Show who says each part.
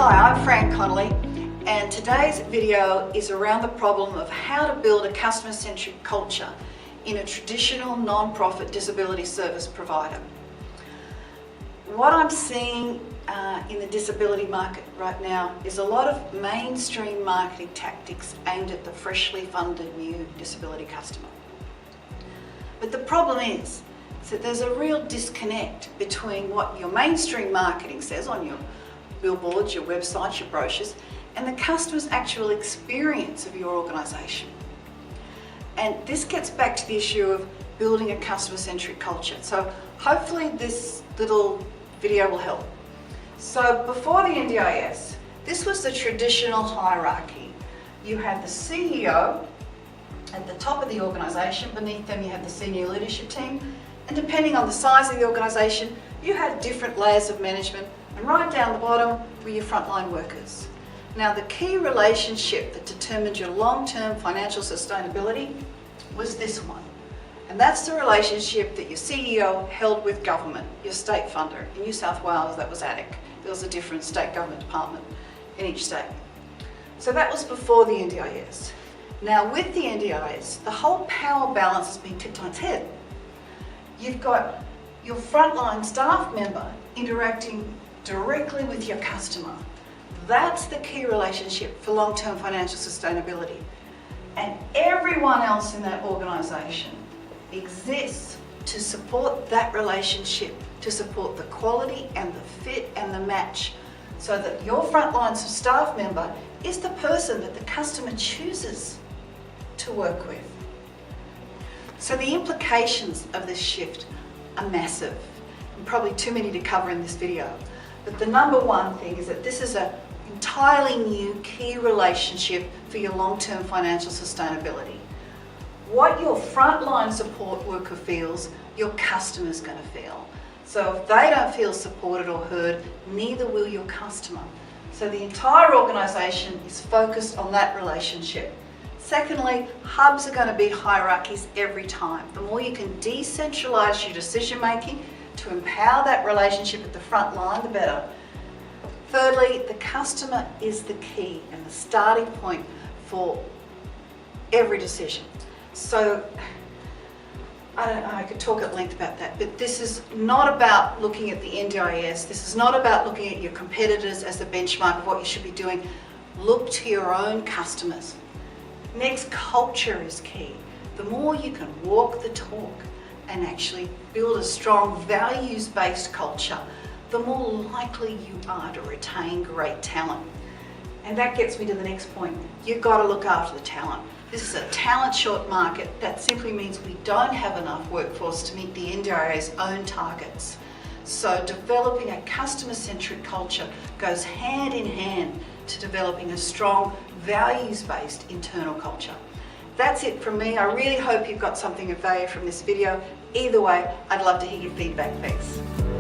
Speaker 1: Hi, I'm Fran Connelley, and today's video is around the problem of how to build a customer-centric culture in a traditional non-profit disability service provider. What I'm seeing in the disability market right now is a lot of mainstream marketing tactics aimed at the freshly funded new disability customer. But the problem is that there's a real disconnect between what your mainstream marketing says on your billboards, your websites, your brochures, and the customer's actual experience of your organisation. And this gets back to the issue of building a customer-centric culture. So hopefully this little video will help. So before the NDIS, this was the traditional hierarchy. You had the CEO at the top of the organisation, beneath them you had the senior leadership team, and depending on the size of the organisation, you had different layers of management, and right down the bottom were your frontline workers. Now the key relationship that determined your long-term financial sustainability was this one. And that's the relationship that your CEO held with government, your state funder. In New South Wales, that was ADIC. There was a different state government department in each state. So that was before the NDIS. Now with the NDIS, the whole power balance has been tipped on its head. You've got your frontline staff member interacting directly with your customer. That's the key relationship for long-term financial sustainability. And everyone else in that organisation exists to support that relationship, to support the quality and the fit and the match, so that your frontline staff member is the person that the customer chooses to work with. So the implications of this shift are massive, and probably too many to cover in this video. But the number one thing is that this is an entirely new key relationship for your long-term financial sustainability. What your frontline support worker feels, your customer's going to feel. So if they don't feel supported or heard, neither will your customer. So the entire organisation is focused on that relationship. Secondly, hubs are going to beat hierarchies every time. The more you can decentralise your decision making to empower that relationship at the front line, the better. Thirdly, the customer is the key and the starting point for every decision. So, I don't know, I could talk at length about that, but this is not about looking at the NDIS. This is not about looking at your competitors as the benchmark of what you should be doing. Look to your own customers. Next, culture is key. The more you can walk the talk and actually build a strong values-based culture, the more likely you are to retain great talent. And that gets me to the next point. You've got to look after the talent. This is a talent short market. That simply means we don't have enough workforce to meet the NDIA's own targets. So developing a customer-centric culture goes hand in hand to developing a strong values-based internal culture. That's it from me. I really hope you've got something of value from this video. Either way, I'd love to hear your feedback. Thanks.